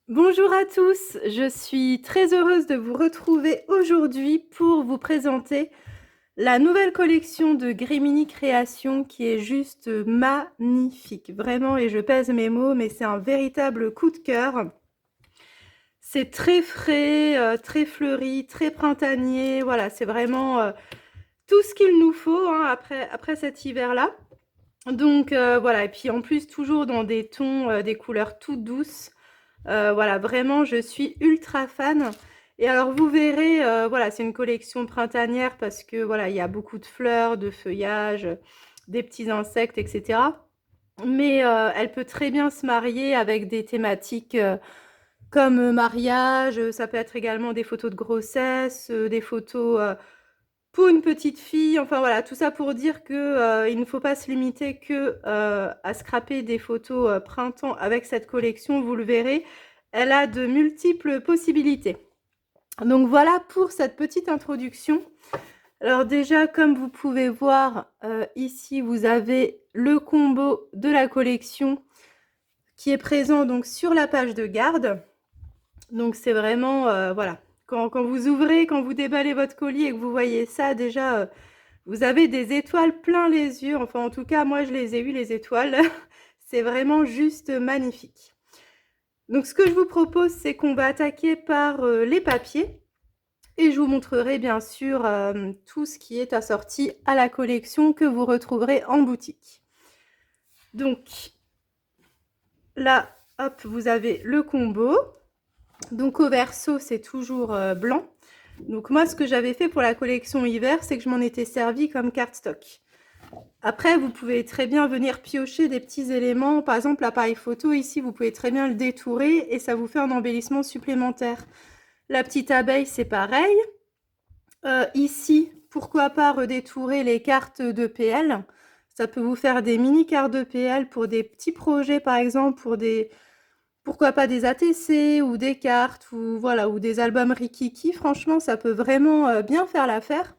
Bonjour à tous, je suis très heureuse de vous retrouver aujourd'hui pour vous présenter la nouvelle collection de Grimini Créations qui est juste magnifique, vraiment, et je pèse mes mots, mais c'est un véritable coup de cœur. C'est très frais, très fleuri, très printanier, voilà, c'est vraiment tout ce qu'il nous faut hein, après cet hiver-là. Donc voilà, et puis en plus toujours dans des tons, des couleurs toutes douces. Voilà, vraiment, je suis ultra fan. Et alors, vous verrez, voilà, c'est une collection printanière parce que voilà, il y a beaucoup de fleurs, de feuillages, des petits insectes, etc. Mais elle peut très bien se marier avec des thématiques comme mariage. Ça peut être également des photos de grossesse, des photos pour une petite fille. Enfin voilà, tout ça pour dire que il ne faut pas se limiter que à scraper des photos printemps avec cette collection. Vous le verrez, elle a de multiples possibilités. Donc voilà pour cette petite introduction. Alors déjà, comme vous pouvez voir, ici, vous avez le combo de la collection qui est présent donc sur la page de garde. Donc c'est vraiment, voilà, quand vous ouvrez, quand vous déballez votre colis et que vous voyez ça, déjà, vous avez des étoiles plein les yeux. Enfin, en tout cas, moi, je les ai eues, les étoiles. C'est vraiment juste magnifique. Donc, ce que je vous propose, c'est qu'on va attaquer par les papiers. Et je vous montrerai bien sûr tout ce qui est assorti à la collection que vous retrouverez en boutique. Donc là, hop, vous avez le combo. Donc au verso, c'est toujours blanc. Donc moi, ce que j'avais fait pour la collection hiver, c'est que je m'en étais servi comme cardstock. Après, vous pouvez très bien venir piocher des petits éléments. Par exemple, l'appareil photo, ici, vous pouvez très bien le détourer et ça vous fait un embellissement supplémentaire. La petite abeille, c'est pareil. Ici, pourquoi pas redétourer les cartes de PL. Ça peut vous faire des mini cartes de PL pour des petits projets, par exemple, pour des, pourquoi pas des ATC ou des cartes ou voilà, ou des albums Rikiki. Franchement, ça peut vraiment bien faire l'affaire.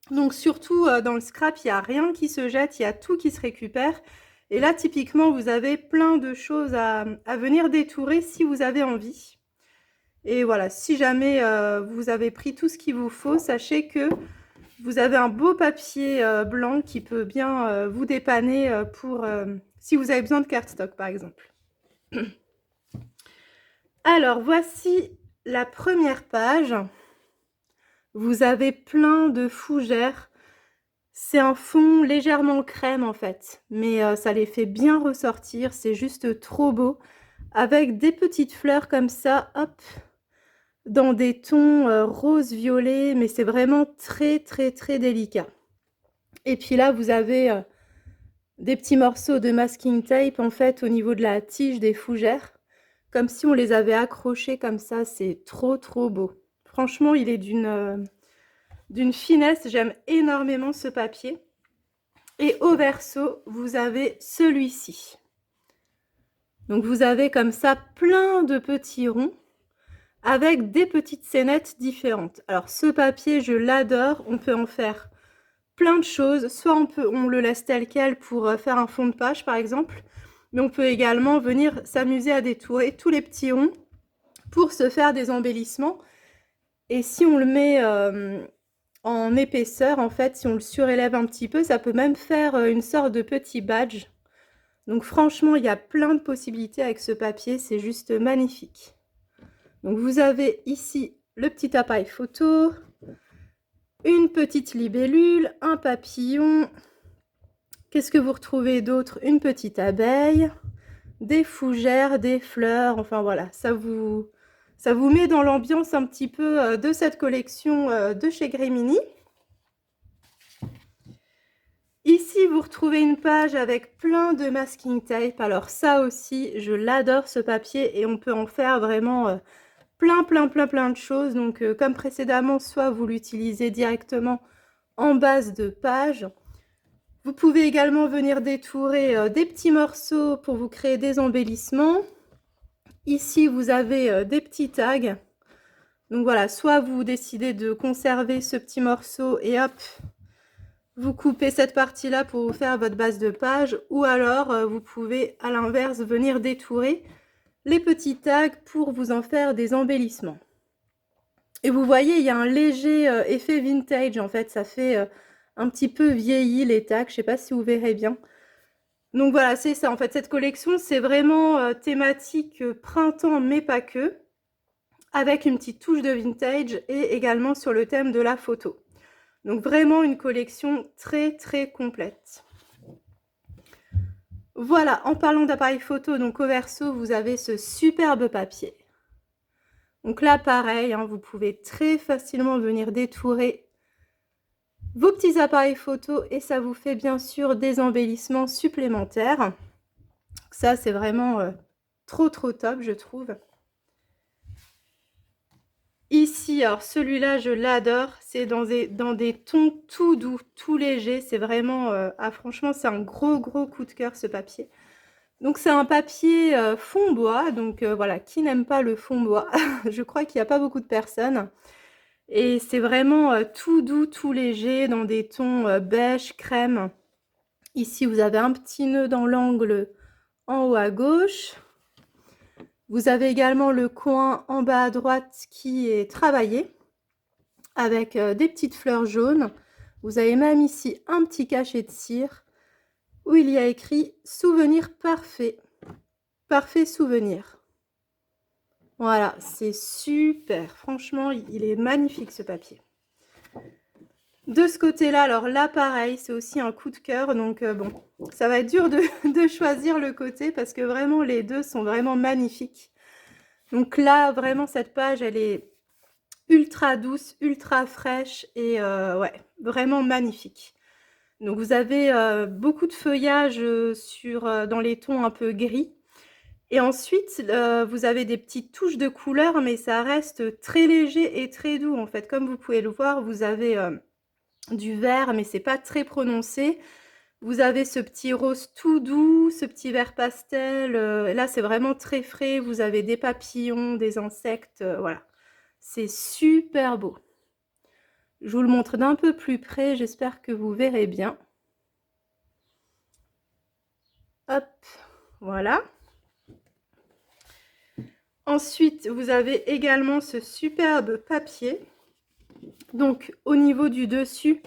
Donc surtout dans le scrap, il n'y a rien qui se jette, il y a tout qui se récupère. Et là, typiquement, vous avez plein de choses à venir détourer si vous avez envie. Et voilà, si jamais vous avez pris tout ce qu'il vous faut, sachez que vous avez un beau papier blanc qui peut bien vous dépanner pour si vous avez besoin de cardstock, par exemple. Alors, voici la première page. Vous avez plein de fougères. C'est un fond légèrement crème en fait, mais ça les fait bien ressortir, c'est juste trop beau. Avec des petites fleurs comme ça, hop, dans des tons rose-violet, mais c'est vraiment très très très délicat. Et puis là, vous avez des petits morceaux de masking tape en fait au niveau de la tige des fougères, comme si on les avait accrochés comme ça, c'est trop trop beau. Franchement, il est d'une finesse, j'aime énormément ce papier. Et au verso, vous avez celui-ci. Donc vous avez comme ça plein de petits ronds avec des petites scénettes différentes. Alors ce papier, je l'adore, on peut en faire plein de choses. Soit on le laisse tel quel pour faire un fond de page par exemple, mais on peut également venir s'amuser à détourer tous les petits ronds pour se faire des embellissements. Et si on le met en épaisseur, en fait, si on le surélève un petit peu, ça peut même faire une sorte de petit badge. Donc franchement, il y a plein de possibilités avec ce papier, c'est juste magnifique. Donc vous avez ici le petit appareil photo, une petite libellule, un papillon. Qu'est-ce que vous retrouvez d'autre? Une petite abeille, des fougères, des fleurs, enfin voilà, ça vous met dans l'ambiance un petit peu de cette collection de chez Grimini. Ici, vous retrouvez une page avec plein de masking tape. Alors ça aussi, je l'adore ce papier et on peut en faire vraiment plein de choses. Donc comme précédemment, soit vous l'utilisez directement en base de page. Vous pouvez également venir détourer des petits morceaux pour vous créer des embellissements. Ici, vous avez des petits tags. Donc voilà, soit vous décidez de conserver ce petit morceau et hop, vous coupez cette partie-là pour vous faire votre base de page, ou alors vous pouvez à l'inverse venir détourer les petits tags pour vous en faire des embellissements. Et vous voyez, il y a un léger effet vintage en fait, ça fait un petit peu vieilli les tags, je sais pas si vous verrez bien. Donc voilà, c'est ça en fait, cette collection c'est vraiment thématique printemps mais pas que, avec une petite touche de vintage et également sur le thème de la photo. Donc vraiment une collection très très complète. Voilà, en parlant d'appareil photo, donc au verso, vous avez ce superbe papier. Donc là, pareil, hein, vous pouvez très facilement venir détourer vos petits appareils photo et ça vous fait bien sûr des embellissements supplémentaires. Ça, c'est vraiment trop top, je trouve. Ici, alors celui-là, je l'adore. C'est dans des tons tout doux, tout légers. C'est vraiment... franchement, c'est un gros coup de cœur, ce papier. Donc, c'est un papier fond bois. Donc, voilà, qui n'aime pas le fond bois? Je crois qu'il n'y a pas beaucoup de personnes. Et c'est vraiment tout doux, tout léger, dans des tons beige, crème. Ici, vous avez un petit nœud dans l'angle en haut à gauche. Vous avez également le coin en bas à droite qui est travaillé avec des petites fleurs jaunes. Vous avez même ici un petit cachet de cire où il y a écrit « Souvenir parfait ». Parfait souvenir. Voilà, c'est super. Franchement, il est magnifique ce papier. De ce côté-là, alors là, pareil, c'est aussi un coup de cœur. Donc, bon, ça va être dur de choisir le côté parce que vraiment, les deux sont vraiment magnifiques. Donc là, vraiment, cette page, elle est ultra douce, ultra fraîche et ouais, vraiment magnifique. Donc, vous avez beaucoup de feuillage dans les tons un peu gris. Et ensuite, vous avez des petites touches de couleur, mais ça reste très léger et très doux. En fait, comme vous pouvez le voir, vous avez du vert, mais c'est pas très prononcé. Vous avez ce petit rose tout doux, ce petit vert pastel. Là, c'est vraiment très frais. Vous avez des papillons, des insectes. Voilà, c'est super beau. Je vous le montre d'un peu plus près. J'espère que vous verrez bien. Hop, voilà. Ensuite, vous avez également ce superbe papier. Donc, au niveau du dessus,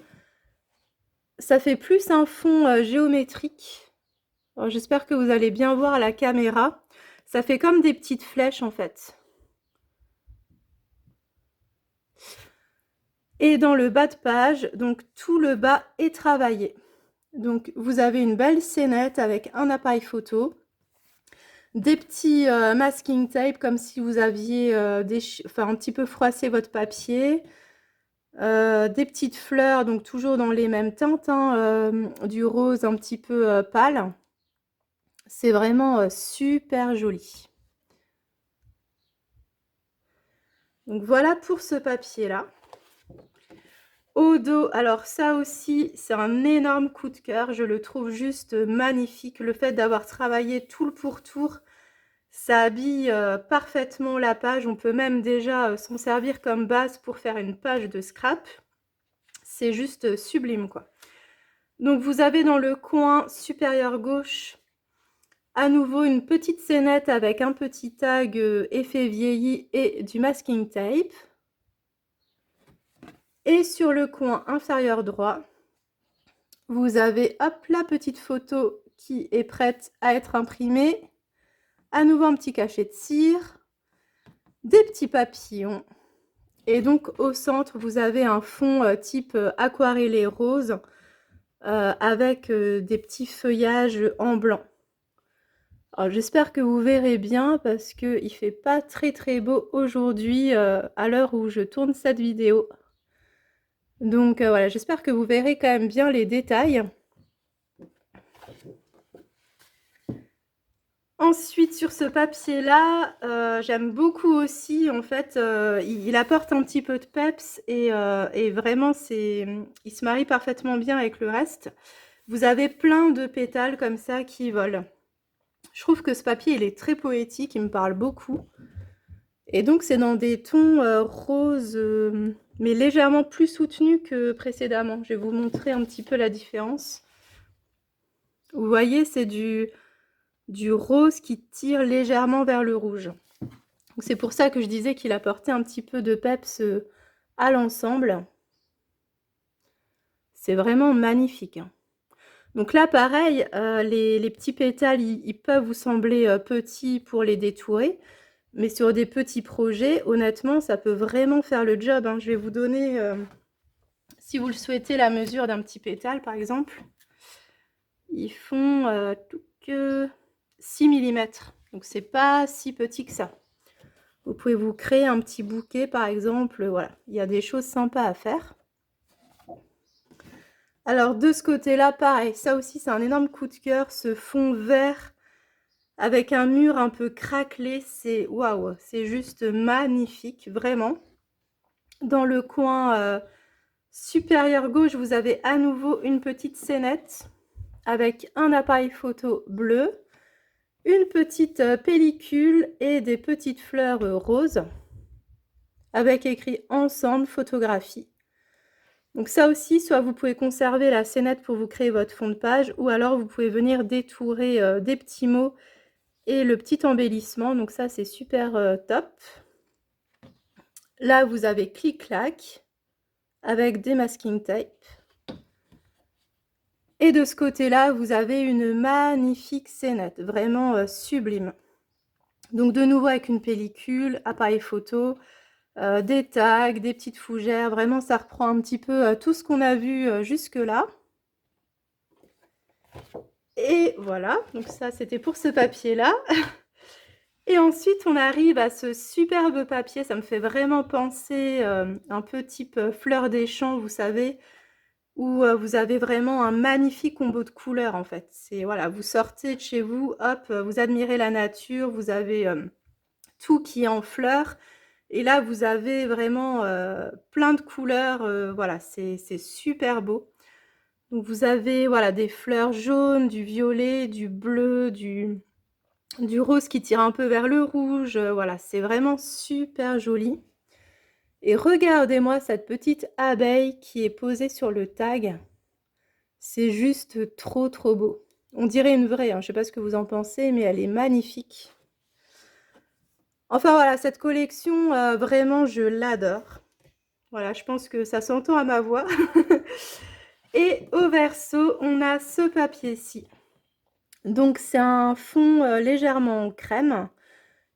ça fait plus un fond géométrique. J'espère que vous allez bien voir à la caméra. Ça fait comme des petites flèches en fait. Et dans le bas de page, donc tout le bas est travaillé. Donc, vous avez une belle scénette avec un appareil photo. Des petits masking tape comme si vous aviez un petit peu froissé votre papier. Des petites fleurs, donc toujours dans les mêmes teintes, hein, du rose un petit peu pâle. C'est vraiment super joli. Donc voilà pour ce papier-là. Au dos, alors ça aussi, c'est un énorme coup de cœur. Je le trouve juste magnifique. Le fait d'avoir travaillé tout le pourtour, ça habille parfaitement la page. On peut même déjà s'en servir comme base pour faire une page de scrap. C'est juste sublime, quoi. Donc, vous avez dans le coin supérieur gauche, à nouveau, une petite scénette avec un petit tag effet vieilli et du masking tape. Et sur le coin inférieur droit, vous avez, hop, la petite photo qui est prête à être imprimée. À nouveau, un petit cachet de cire, des petits papillons. Et donc, au centre, vous avez un fond type aquarellé rose avec des petits feuillages en blanc. Alors, j'espère que vous verrez bien parce qu'il ne fait pas très beau aujourd'hui à l'heure où je tourne cette vidéo. Donc voilà, j'espère que vous verrez quand même bien les détails. Ensuite, sur ce papier-là, j'aime beaucoup aussi, en fait, il apporte un petit peu de peps et vraiment, il se marie parfaitement bien avec le reste. Vous avez plein de pétales comme ça qui volent. Je trouve que ce papier, il est très poétique, il me parle beaucoup. Et donc, c'est dans des tons roses, mais légèrement plus soutenus que précédemment. Je vais vous montrer un petit peu la différence. Vous voyez, c'est du du rose qui tire légèrement vers le rouge. C'est pour ça que je disais qu'il apportait un petit peu de peps à l'ensemble. C'est vraiment magnifique, hein. Donc là, pareil, les petits pétales, ils peuvent vous sembler petits pour les détourer, mais sur des petits projets, honnêtement, ça peut vraiment faire le job, hein. Je vais vous donner, si vous le souhaitez, la mesure d'un petit pétale, par exemple. Ils font tout que 6 millimètres, donc c'est pas si petit que ça. Vous pouvez vous créer un petit bouquet, par exemple, voilà. Il y a des choses sympas à faire. Alors de ce côté-là, pareil, ça aussi c'est un énorme coup de cœur, ce fond vert avec un mur un peu craquelé, c'est waouh, c'est juste magnifique, vraiment. Dans le coin supérieur gauche, vous avez à nouveau une petite scénette avec un appareil photo bleu, une petite pellicule et des petites fleurs roses avec écrit ensemble photographie. Donc ça aussi, soit vous pouvez conserver la scénette pour vous créer votre fond de page, ou alors vous pouvez venir détourer des petits mots et le petit embellissement. Donc ça, c'est super top. Là, vous avez clic-clac avec des masking tape. Et de ce côté-là, vous avez une magnifique scénette, vraiment sublime. Donc de nouveau avec une pellicule, appareil photo, des tags, des petites fougères. Vraiment, ça reprend un petit peu tout ce qu'on a vu jusque-là. Et voilà, donc ça c'était pour ce papier-là. Et ensuite on arrive à ce superbe papier, ça me fait vraiment penser un peu type fleur des champs, vous savez, où vous avez vraiment un magnifique combo de couleurs en fait. C'est voilà, vous sortez de chez vous, hop, vous admirez la nature, vous avez tout qui est en fleurs. Et là vous avez vraiment plein de couleurs, voilà, c'est super beau. Donc vous avez voilà, des fleurs jaunes, du violet, du bleu, du rose qui tire un peu vers le rouge. Voilà, c'est vraiment super joli. Et regardez-moi cette petite abeille qui est posée sur le tag. C'est juste trop trop beau. On dirait une vraie, hein. Je ne sais pas ce que vous en pensez, mais elle est magnifique. Enfin voilà, cette collection, vraiment, je l'adore. Voilà, je pense que ça s'entend à ma voix. Et au verso, on a ce papier-ci. Donc c'est un fond légèrement en crème.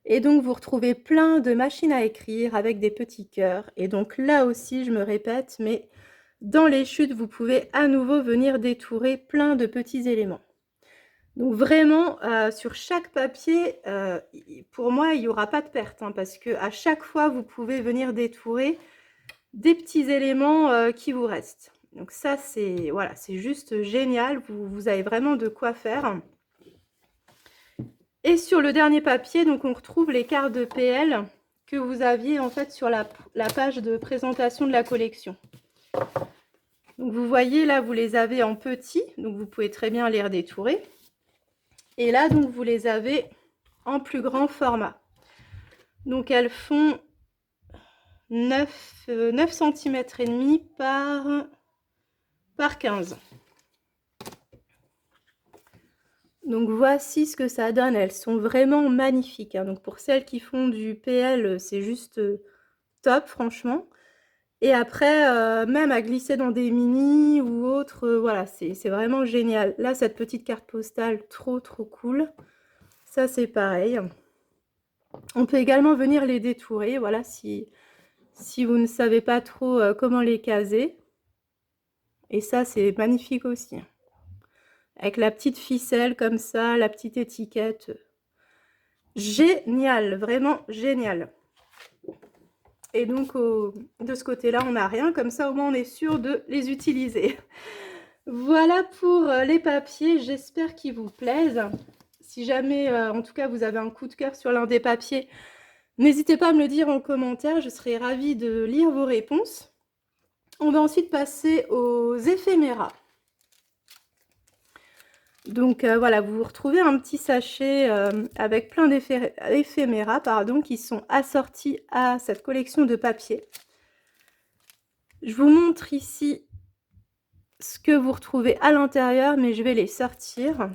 Et donc vous retrouvez plein de machines à écrire avec des petits cœurs. Et donc là aussi, je me répète, mais dans les chutes, vous pouvez à nouveau venir détourer plein de petits éléments. Donc vraiment, sur chaque papier, pour moi, il n'y aura pas de perte, hein, parce qu'à chaque fois, vous pouvez venir détourer des petits éléments qui vous restent. Donc ça, c'est voilà, c'est juste génial. Vous avez vraiment de quoi faire. Et sur le dernier papier, donc on retrouve les cartes de PL que vous aviez en fait sur la page de présentation de la collection. Donc vous voyez là, vous les avez en petit, donc vous pouvez très bien les redétourer. Et là, donc vous les avez en plus grand format. Donc elles font 9 cm et demi par 15. Donc voici ce que ça donne, elles sont vraiment magnifiques, hein. Donc pour celles qui font du PL, c'est juste top franchement. Et après, même à glisser dans des mini ou autres, voilà, c'est vraiment génial. Là, cette petite carte postale, trop trop cool. Ça, c'est pareil. On peut également venir les détourer, voilà, si vous ne savez pas trop comment les caser. Et ça, c'est magnifique aussi. Avec la petite ficelle comme ça, la petite étiquette. Génial, vraiment génial. Et donc, de ce côté-là, on n'a rien. Comme ça, au moins, on est sûr de les utiliser. Voilà pour les papiers. J'espère qu'ils vous plaisent. Si jamais, en tout cas, vous avez un coup de cœur sur l'un des papiers, n'hésitez pas à me le dire en commentaire. Je serai ravie de lire vos réponses. On va ensuite passer aux éphéméras. Donc voilà, vous retrouvez un petit sachet avec plein d'éphéméras qui sont assortis à cette collection de papier. Je vous montre ici ce que vous retrouvez à l'intérieur, mais je vais les sortir.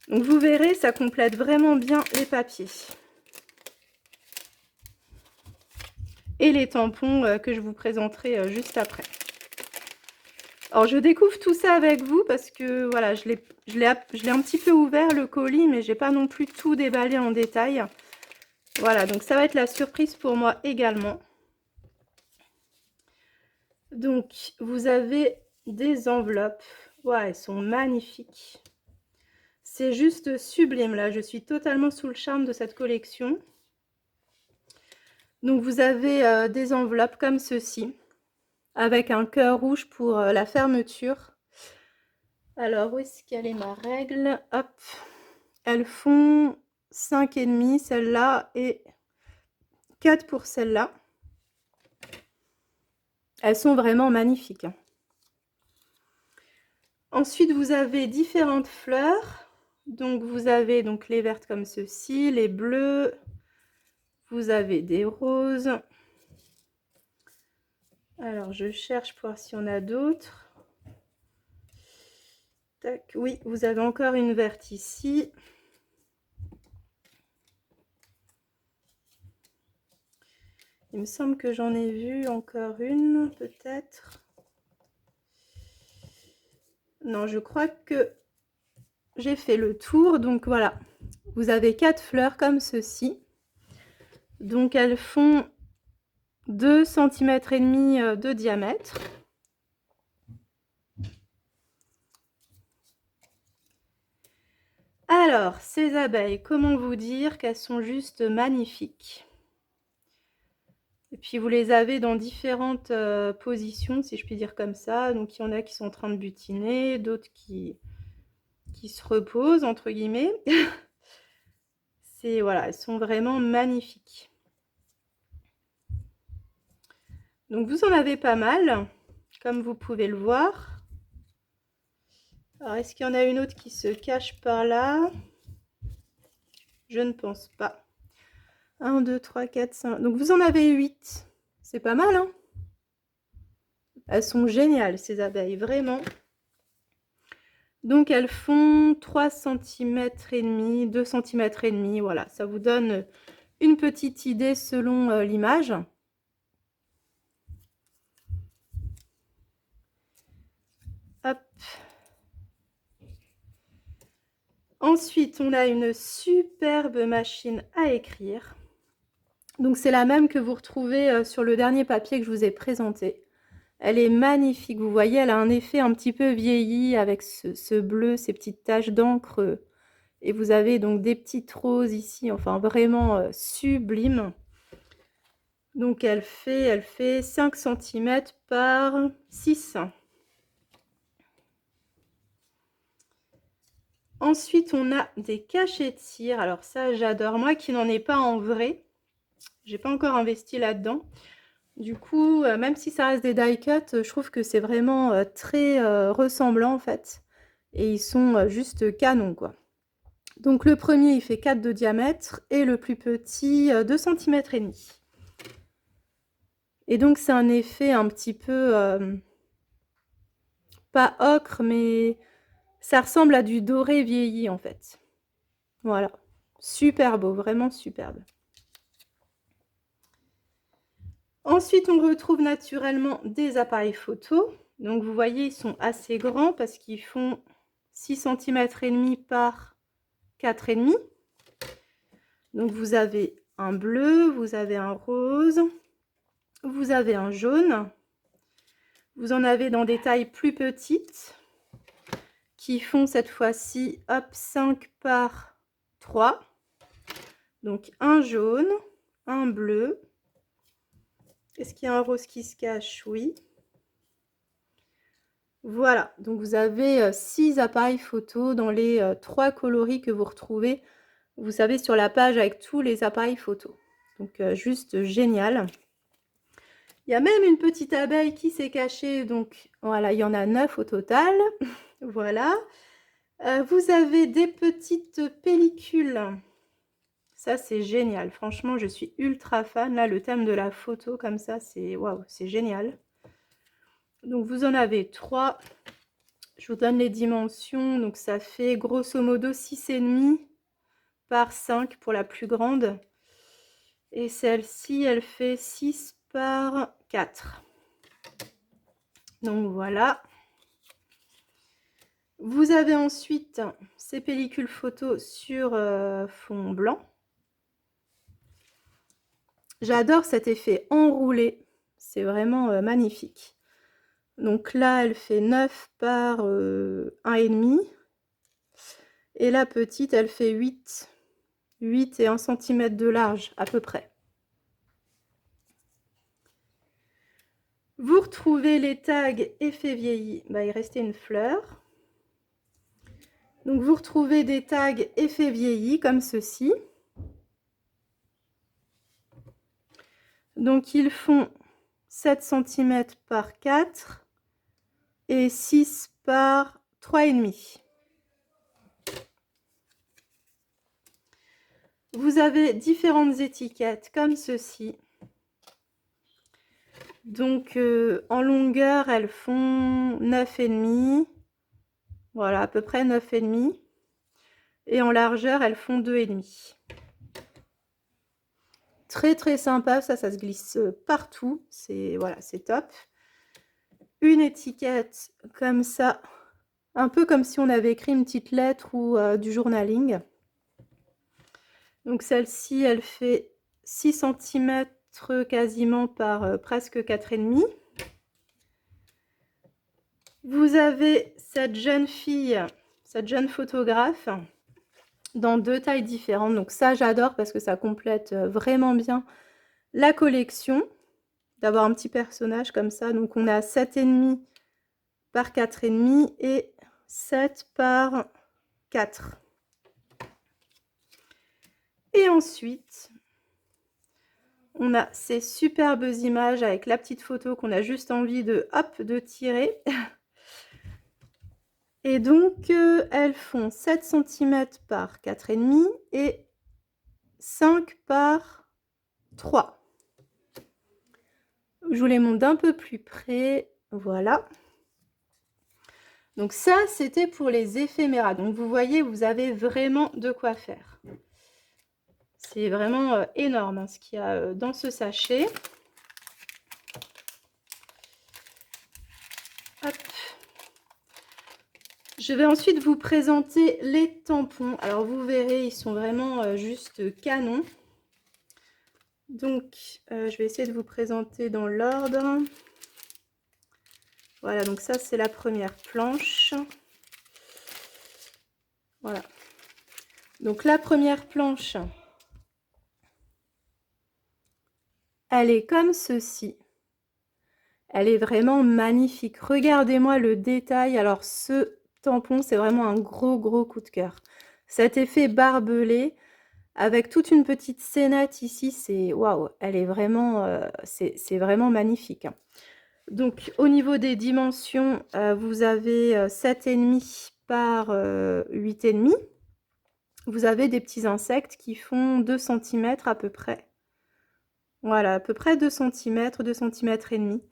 Donc vous verrez, ça complète vraiment bien les papiers. Et les tampons que je vous présenterai juste après. Alors je découvre tout ça avec vous parce que voilà, je l'ai un petit peu ouvert le colis, mais j'ai pas non plus tout déballé en détail. Voilà, donc ça va être la surprise pour moi également. Donc vous avez des enveloppes. Ouais, elles sont magnifiques. C'est juste sublime là, je suis totalement sous le charme de cette collection. Donc vous avez des enveloppes comme ceci, avec un cœur rouge pour la fermeture. Alors, où est-ce qu'elle est ma règle? Hop, elles font 5,5 celle-là et 4 pour celle-là. Elles sont vraiment magnifiques. Ensuite, vous avez différentes fleurs. Donc, vous avez donc les vertes comme ceci, les bleus. Vous avez des roses. Alors, je cherche pour voir s'il y en a d'autres. Tac, oui, vous avez encore une verte ici. Il me semble que j'en ai vu encore une, peut-être. Non, je crois que j'ai fait le tour. Donc voilà, vous avez 4 fleurs comme ceci. Donc elles font 2,5 cm de diamètre. Alors, ces abeilles, comment vous dire qu'elles sont juste magnifiques. Et puis vous les avez dans différentes positions, si je puis dire comme ça. Donc il y en a qui sont en train de butiner, d'autres qui se reposent, entre guillemets. Voilà, elles sont vraiment magnifiques. Donc vous en avez pas mal, comme vous pouvez le voir. Alors est-ce qu'il y en a une autre qui se cache par là? Je ne pense pas. 1, 2, 3, 4, 5. Donc vous en avez 8. C'est pas mal, hein? Elles sont géniales, ces abeilles, vraiment. Donc elles font 3 cm et demi, 2 cm et demi. Voilà, ça vous donne une petite idée selon l'image. Hop. Ensuite, on a une superbe machine à écrire. Donc c'est la même que vous retrouvez sur le dernier papier que je vous ai présenté. Elle est magnifique, vous voyez, elle a un effet un petit peu vieilli avec ce bleu, ces petites taches d'encre. Et vous avez donc des petites roses ici, enfin vraiment sublime. Donc elle fait 5 cm par 6. Ensuite, on a des cachets de cire. Alors ça, j'adore. Moi qui n'en ai pas en vrai, j'ai pas encore investi là-dedans. Du coup, même si ça reste des die cut, je trouve que c'est vraiment très ressemblant en fait. Et ils sont juste canons quoi. Donc le premier, il fait 4 de diamètre et le plus petit, 2 cm et demi. Et donc c'est un effet un petit peu, pas ocre, mais ça ressemble à du doré vieilli en fait. Voilà, super beau, vraiment superbe. Ensuite, on retrouve naturellement des appareils photo. Donc vous voyez, ils sont assez grands parce qu'ils font 6 cm et demi par 4,5. Donc vous avez un bleu, vous avez un rose, vous avez un jaune. Vous en avez dans des tailles plus petites qui font cette fois-ci, hop, 5 par 3. Donc un jaune, un bleu. Est-ce qu'il y a un rose qui se cache? Oui. Voilà, donc vous avez 6 appareils photo dans les 3 coloris que vous retrouvez, vous savez, sur la page avec tous les appareils photo. Donc juste génial. Il y a même une petite abeille qui s'est cachée, donc voilà, il y en a 9 au total. Voilà. Vous avez des petites pellicules. Ça, c'est génial. Franchement, je suis ultra fan. Là, le thème de la photo, comme ça, c'est waouh, c'est génial. Donc, vous en avez 3. Je vous donne les dimensions, donc ça fait grosso modo 6,5 par 5 pour la plus grande. Et celle-ci, elle fait 6 par 4. Donc voilà. Vous avez ensuite ces pellicules photos sur fond blanc. J'adore cet effet enroulé, c'est vraiment magnifique. Donc là, elle fait 9 par 1,5. Et la petite, elle fait 8 et 1 cm de large à peu près. Vous retrouvez les tags effet vieilli, bah, il restait une fleur. Donc vous retrouvez des tags effet vieilli comme ceci. Donc ils font 7 cm par 4 et 6 par 3,5. Vous avez différentes étiquettes comme ceci. Donc en longueur, elles font 9,5. Voilà, à peu près 9,5. Et en largeur, elles font 2,5. Très très sympa, ça se glisse partout. C'est voilà, c'est top. Une étiquette comme ça, un peu comme si on avait écrit une petite lettre ou du journaling. Donc celle-ci, elle fait 6 cm quasiment par presque 4,5. Vous avez cette jeune fille, cette jeune photographe, dans 2 tailles différentes. Donc ça, j'adore parce que ça complète vraiment bien la collection, d'avoir un petit personnage comme ça. Donc on a 7,5 par 4,5 et 7 par 4. Et ensuite, on a ces superbes images avec la petite photo qu'on a juste envie de, hop, de tirer. Et donc, elles font 7 cm par 4,5 et 5 par 3. Je vous les montre d'un peu plus près. Voilà. Donc ça, c'était pour les éphéméras. Donc vous voyez, vous avez vraiment de quoi faire. C'est vraiment énorme hein, ce qu'il y a dans ce sachet. Hop. Je vais ensuite vous présenter les tampons. Alors vous verrez, ils sont vraiment juste canons. Donc je vais essayer de vous présenter dans l'ordre. Voilà, donc ça c'est la première planche. Voilà. Donc la première planche, elle est comme ceci. Elle est vraiment magnifique. Regardez-moi le détail. Alors ce tampon, c'est vraiment un gros coup de cœur. Cet effet barbelé avec toute une petite scénette ici, c'est waouh, elle est vraiment, c'est vraiment magnifique. Donc au niveau des dimensions, vous avez 7,5 par 8,5. Vous avez des petits insectes qui font 2 cm à peu près. Voilà, à peu près 2 cm, 2 cm et demi.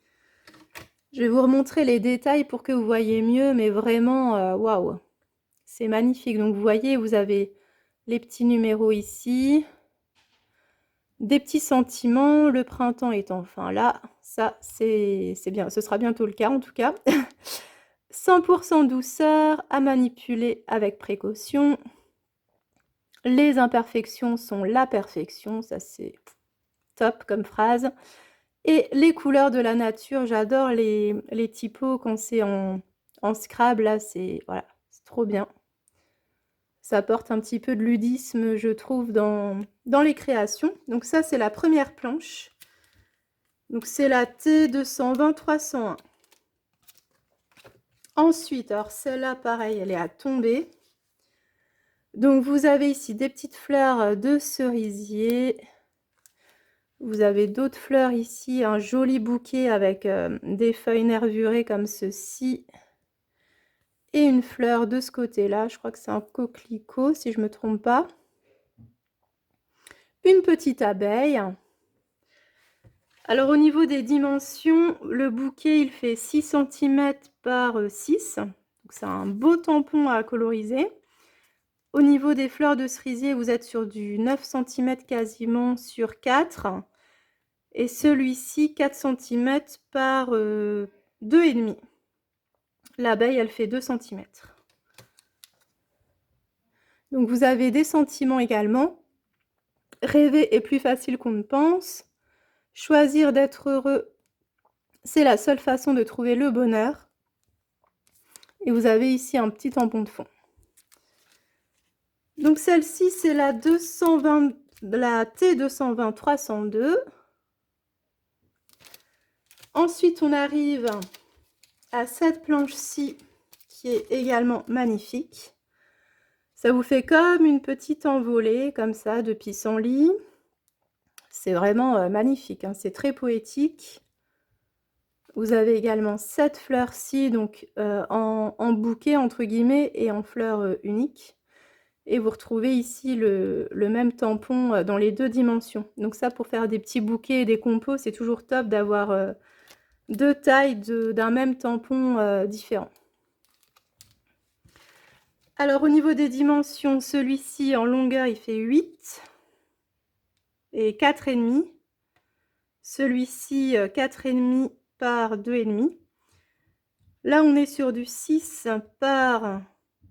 Je vais vous remontrer les détails pour que vous voyez mieux, mais vraiment, waouh, c'est magnifique. Donc vous voyez, vous avez les petits numéros ici, des petits sentiments, le printemps est enfin là, ça c'est bien, ce sera bientôt le cas en tout cas. 100% douceur, à manipuler avec précaution. Les imperfections sont la perfection, ça c'est top comme phrase. Et les couleurs de la nature, j'adore les typos quand c'est en Scrabble, là, c'est voilà, c'est trop bien. Ça apporte un petit peu de ludisme, je trouve, dans les créations. Donc ça, c'est la première planche. Donc c'est la T220-301. Ensuite, alors celle-là, pareil, elle est à tomber. Donc vous avez ici des petites fleurs de cerisier. Vous avez d'autres fleurs ici, un joli bouquet avec des feuilles nervurées comme ceci. Et une fleur de ce côté-là, je crois que c'est un coquelicot si je ne me trompe pas. Une petite abeille. Alors au niveau des dimensions, le bouquet il fait 6 cm par 6. Donc c'est un beau tampon à coloriser. Au niveau des fleurs de cerisier, vous êtes sur du 9 cm quasiment sur 4. Et celui-ci 4 cm par 2,5. L'abeille, elle fait 2 cm. Donc vous avez des sentiments également. Rêver est plus facile qu'on ne pense. Choisir d'être heureux, c'est la seule façon de trouver le bonheur. Et vous avez ici un petit tampon de fond. Donc celle-ci, c'est la T220-302. Ensuite, on arrive à cette planche-ci qui est également magnifique. Ça vous fait comme une petite envolée, comme ça, de pissenlit. C'est vraiment magnifique, hein, c'est très poétique. Vous avez également cette fleur-ci, donc en bouquet, entre guillemets, et en fleur unique. Et vous retrouvez ici le même tampon dans les 2 dimensions. Donc ça, pour faire des petits bouquets et des compos, c'est toujours top d'avoir 2 tailles d'un même tampon différent. Alors au niveau des dimensions, celui-ci en longueur, il fait 8 et 4,5. Celui-ci 4,5 par 2,5. Là, on est sur du 6 par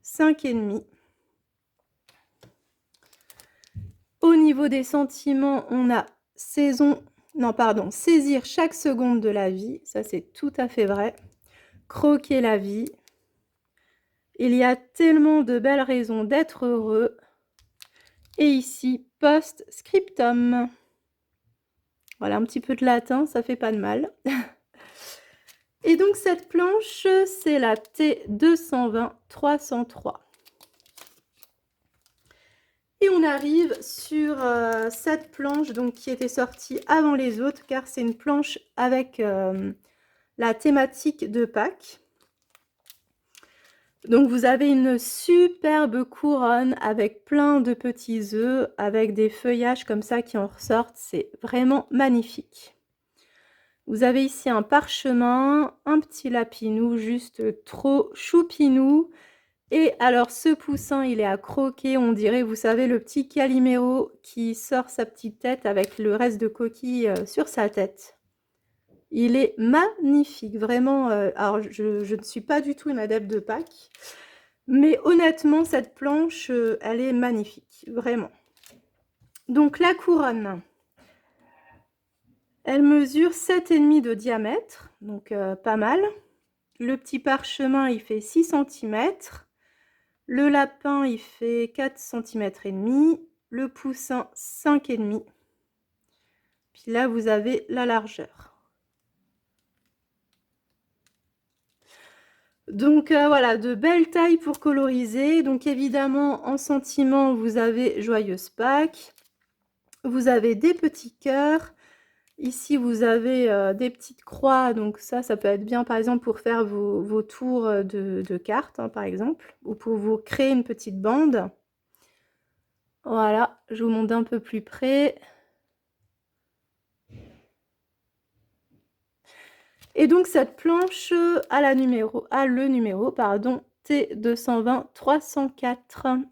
5,5. Au niveau des sentiments, on a saisir chaque seconde de la vie. Ça, c'est tout à fait vrai. Croquer la vie. Il y a tellement de belles raisons d'être heureux. Et ici, post-scriptum. Voilà, un petit peu de latin, ça fait pas de mal. Et donc, cette planche, c'est la T220-303. Et on arrive sur cette planche donc, qui était sortie avant les autres, car c'est une planche avec la thématique de Pâques. Donc vous avez une superbe couronne avec plein de petits œufs, avec des feuillages comme ça qui en ressortent. C'est vraiment magnifique. Vous avez ici un parchemin, un petit lapinou, juste trop choupinou. Et alors ce poussin, il est à croquer, on dirait, vous savez, le petit Calimero qui sort sa petite tête avec le reste de coquille sur sa tête. Il est magnifique, vraiment. Alors je ne suis pas du tout une adepte de Pâques, mais honnêtement, cette planche, elle est magnifique, vraiment. Donc la couronne, elle mesure 7,5 de diamètre, donc pas mal. Le petit parchemin, il fait 6 cm. Le lapin, il fait 4 cm et demi. Le poussin, 5,5. Puis là, vous avez la largeur. Donc voilà, de belles tailles pour coloriser. Donc évidemment, en sentiment, vous avez Joyeuse Pâques. Vous avez des petits cœurs. Ici, vous avez des petites croix. Donc ça peut être bien, par exemple, pour faire vos tours de cartes, hein, par exemple. Ou pour vous créer une petite bande. Voilà, je vous montre d'un peu plus près. Et donc cette planche a le numéro T220-304.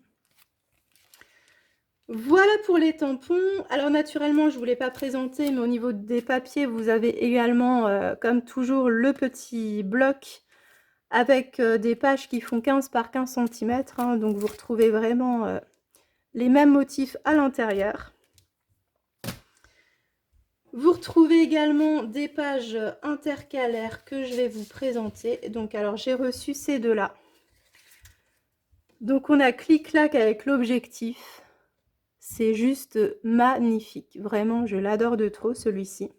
Voilà pour les tampons. Alors naturellement, je ne vous l'ai pas présenté, mais au niveau des papiers, vous avez également, comme toujours, le petit bloc avec des pages qui font 15 par 15 cm. Hein, donc vous retrouvez vraiment les mêmes motifs à l'intérieur. Vous retrouvez également des pages intercalaires que je vais vous présenter. Donc alors j'ai reçu ces deux-là. Donc on a clic-clac avec l'objectif. C'est juste magnifique. Vraiment, je l'adore de trop, celui-ci.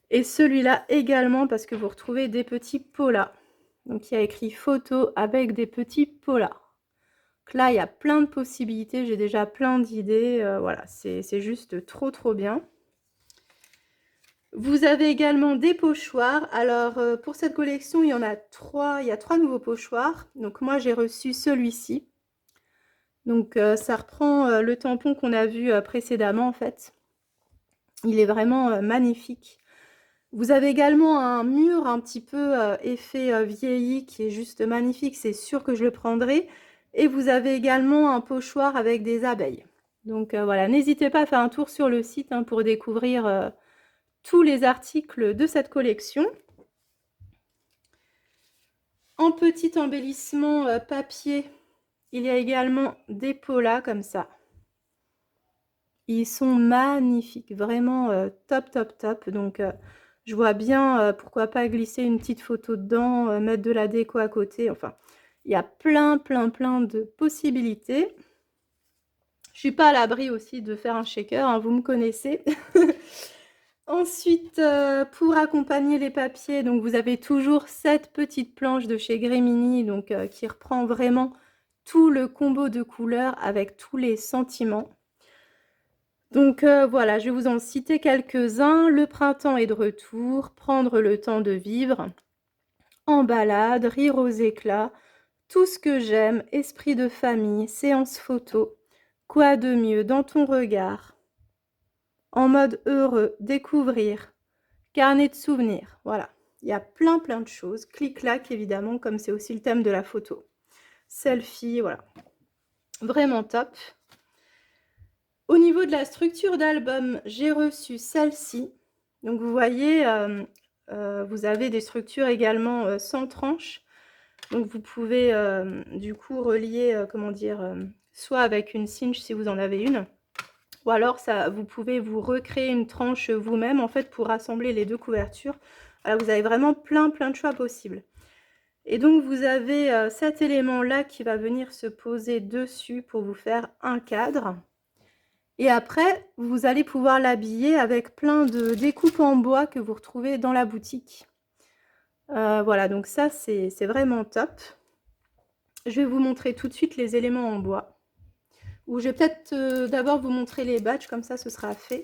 Et celui-là également, parce que vous retrouvez des petits polas. Donc il y a écrit photo avec des petits polas. Donc là, il y a plein de possibilités. J'ai déjà plein d'idées. Voilà, c'est juste trop bien. Vous avez également des pochoirs. Alors, pour cette collection, il y a 3 nouveaux pochoirs. Donc, moi, j'ai reçu celui-ci. Donc, ça reprend le tampon qu'on a vu précédemment, en fait. Il est vraiment magnifique. Vous avez également un mur un petit peu, effet, vieilli qui est juste magnifique, c'est sûr que je le prendrai et vous avez également un pochoir avec des abeilles. Donc voilà, n'hésitez pas à faire un tour sur le site, hein, pour découvrir, tous les articles de cette collection. En petit embellissement, papier, il y a également des polas comme ça. Ils sont magnifiques, vraiment, top, top, top. Donc je vois bien, pourquoi pas glisser une petite photo dedans, mettre de la déco à côté. Enfin, il y a plein, plein, plein de possibilités. Je suis pas à l'abri aussi de faire un shaker, hein, vous me connaissez. Ensuite, pour accompagner les papiers, donc vous avez toujours cette petite planche de chez Grémini, donc qui reprend vraiment tout le combo de couleurs avec tous les sentiments. Donc voilà, je vais vous en citer quelques-uns. Le printemps est de retour, prendre le temps de vivre, en balade, rire aux éclats, tout ce que j'aime, esprit de famille, séance photo, quoi de mieux dans ton regard, en mode heureux, découvrir, carnet de souvenirs, voilà. Il y a plein plein de choses. Clic-clac évidemment, comme c'est aussi le thème de la photo. Selfie, voilà. Vraiment top. Au niveau de la structure d'album, j'ai reçu celle-ci. Donc vous voyez, vous avez des structures également sans tranche. Donc vous pouvez du coup relier, comment dire, soit avec une cinch si vous en avez une, ou alors ça, vous pouvez vous recréer une tranche vous-même en fait pour rassembler les deux couvertures. Alors vous avez vraiment plein plein de choix possibles. Et donc vous avez cet élément-là qui va venir se poser dessus pour vous faire un cadre. Et après, vous allez pouvoir l'habiller avec plein de découpes en bois que vous retrouvez dans la boutique. Voilà, donc ça, c'est vraiment top. Je vais vous montrer tout de suite les éléments en bois. Ou je vais peut-être d'abord vous montrer les badges, comme ça, ce sera fait.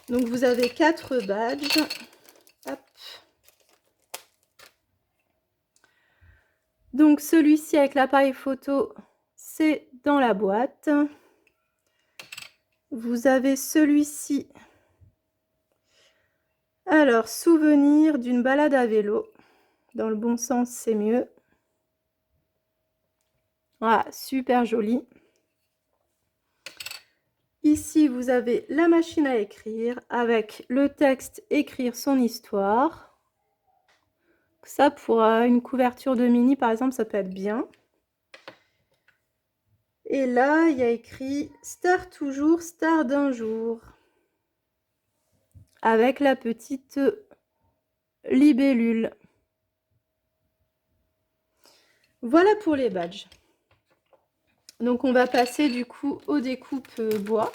Donc, vous avez 4 badges. Hop. Donc, celui-ci avec l'appareil photo, c'est dans la boîte. Vous avez celui-ci. Alors, souvenir d'une balade à vélo. Dans le bon sens, c'est mieux. Voilà, super joli. Ici, vous avez la machine à écrire avec le texte « Écrire son histoire ». Ça, pour une couverture de mini, par exemple, ça peut être bien. Et là, il y a écrit « Star toujours, star d'un jour » avec la petite libellule. Voilà pour les badges. Donc, on va passer du coup aux découpes bois.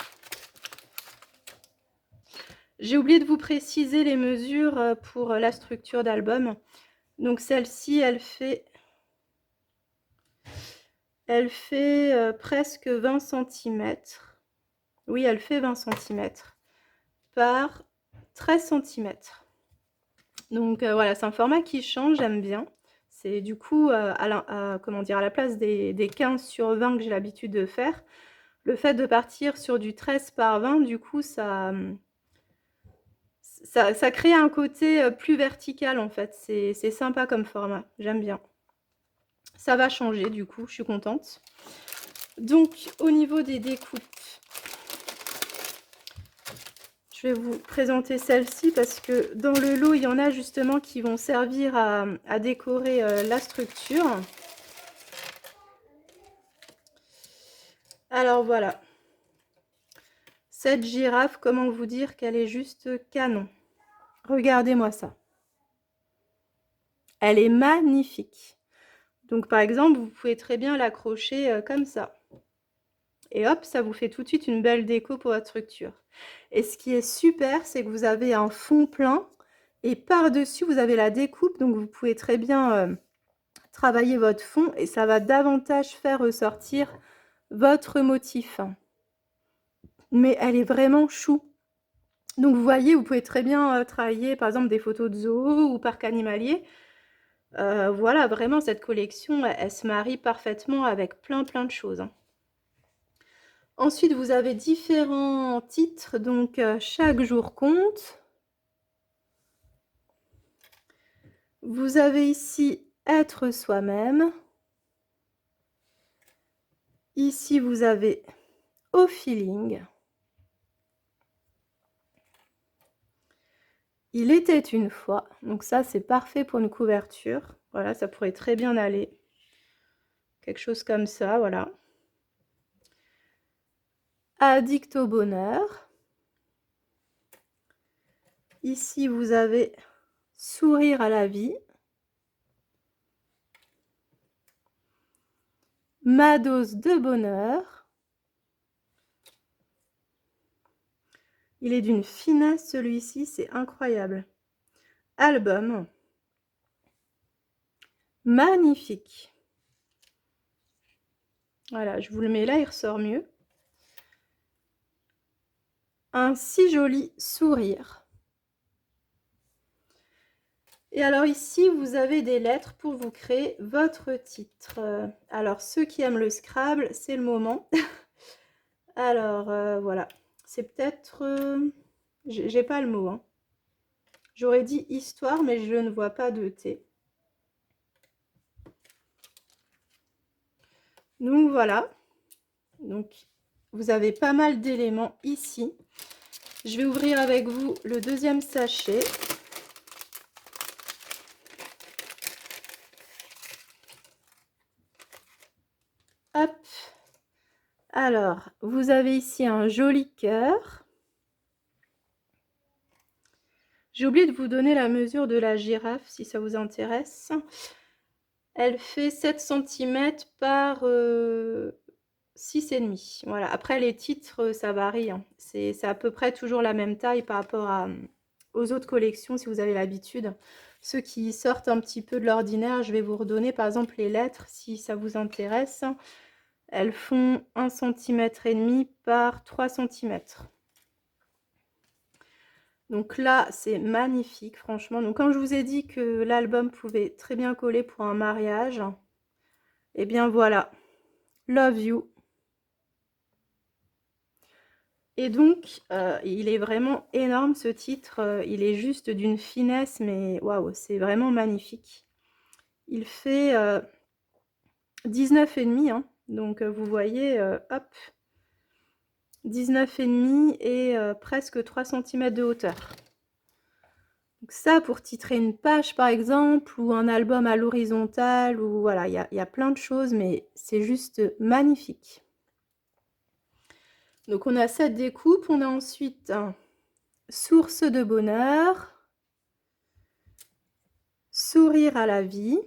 J'ai oublié de vous préciser les mesures pour la structure d'album. Donc, celle-ci, elle fait presque 20 cm. Oui, elle fait 20 cm par 13 cm. Donc voilà, c'est un format qui change, j'aime bien. C'est du coup, comment dire, à la place des 15 sur 20 que j'ai l'habitude de faire, le fait de partir sur du 13 par 20, du coup, ça crée un côté plus vertical en fait. C'est sympa comme format, j'aime bien. Ça va changer du coup, je suis contente. Donc au niveau des découpes, je vais vous présenter celle-ci parce que dans le lot, il y en a justement qui vont servir à décorer la structure. Alors voilà. Cette girafe, comment vous dire qu'elle est juste canon. Regardez-moi ça. Elle est magnifique. Donc par exemple, vous pouvez très bien l'accrocher comme ça. Et hop, ça vous fait tout de suite une belle déco pour votre structure. Et ce qui est super, c'est que vous avez un fond plein et par-dessus, vous avez la découpe. Donc vous pouvez très bien travailler votre fond et ça va davantage faire ressortir votre motif. Mais elle est vraiment chou. Donc vous voyez, vous pouvez très bien travailler par exemple des photos de zoo ou parc animalier. Voilà, vraiment cette collection, elle se marie parfaitement avec plein de choses. Ensuite, vous avez différents titres, donc chaque jour compte. Vous avez ici être soi-même. Ici, vous avez au feeling. Il était une fois, donc ça c'est parfait pour une couverture. Voilà, ça pourrait très bien aller. Quelque chose comme ça, voilà. Addict au bonheur. Ici, vous avez sourire à la vie. Ma dose de bonheur. Il est d'une finesse celui-ci, c'est incroyable. Album. Magnifique. Voilà, je vous le mets là, il ressort mieux. Un si joli sourire. Et alors ici, vous avez des lettres pour vous créer votre titre. Alors, ceux qui aiment le Scrabble, c'est le moment. Alors, voilà. C'est peut-être... j'ai pas le mot, hein. J'aurais dit histoire, mais je ne vois pas de T. Donc, voilà. Donc, vous avez pas mal d'éléments ici. Je vais ouvrir avec vous le deuxième sachet. Hop. Alors, vous avez ici un joli cœur. J'ai oublié de vous donner la mesure de la girafe, si ça vous intéresse. Elle fait 7 cm par 6,5. Voilà. Après, les titres, ça varie, hein. C'est à peu près toujours la même taille par rapport aux autres collections, si vous avez l'habitude. Ceux qui sortent un petit peu de l'ordinaire, je vais vous redonner, par exemple, les lettres, si ça vous intéresse. Elles font 1,5 cm par 3 cm. Donc là, c'est magnifique, franchement. Donc quand je vous ai dit que l'album pouvait très bien coller pour un mariage, eh bien voilà, Love You. Et donc, il est vraiment énorme ce titre. Il est juste d'une finesse, mais waouh, c'est vraiment magnifique. Il fait 19,5, hein. Donc vous voyez, hop, 19,5 et presque 3 cm de hauteur. Donc ça, pour titrer une page, par exemple, ou un album à l'horizontale, ou voilà, il y a plein de choses, mais c'est juste magnifique. Donc on a cette découpe, on a ensuite source de bonheur, sourire à la vie,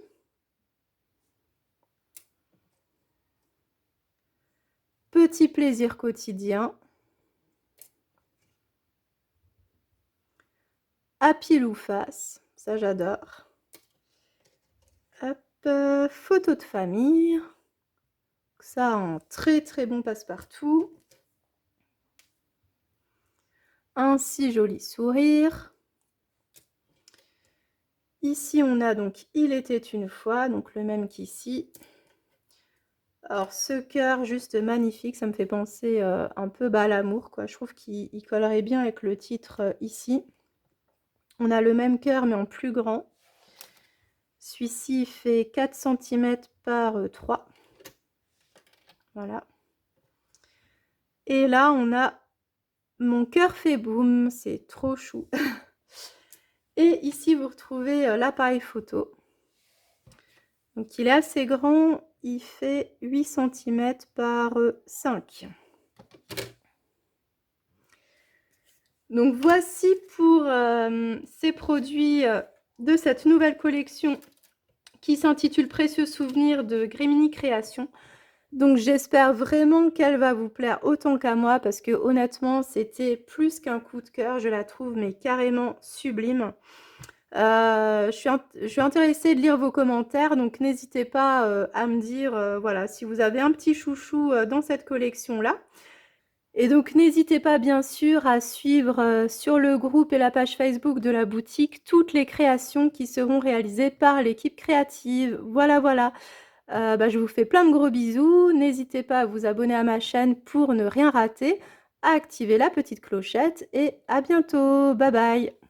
petit plaisir quotidien, à pile ou face, ça j'adore. Hop, photo de famille, ça en très très bon passe-partout. Un si joli sourire. Ici, on a donc « Il était une fois », donc le même qu'ici. Alors, ce cœur, juste magnifique, ça me fait penser un peu à l'amour, quoi. Je trouve qu'il collerait bien avec le titre ici. On a le même cœur, mais en plus grand. Celui-ci fait 4 cm par 3. Voilà. Et là, on a « Mon cœur fait boum », c'est trop chou. Et ici, vous retrouvez l'appareil photo. Donc, il est assez grand, il fait 8 cm par 5. Donc, voici pour ces produits de cette nouvelle collection qui s'intitule Précieux souvenirs de Grimini Création. Donc, j'espère vraiment qu'elle va vous plaire autant qu'à moi parce que honnêtement, c'était plus qu'un coup de cœur. Je la trouve mais carrément sublime. Je suis intéressée de lire vos commentaires, donc n'hésitez pas à me dire voilà, si vous avez un petit chouchou dans cette collection-là. Et donc n'hésitez pas bien sûr à suivre sur le groupe et la page Facebook de la boutique toutes les créations qui seront réalisées par l'équipe créative. Voilà, voilà. Je vous fais plein de gros bisous. N'hésitez pas à vous abonner à ma chaîne pour ne rien rater, à activer la petite clochette et à bientôt. Bye bye.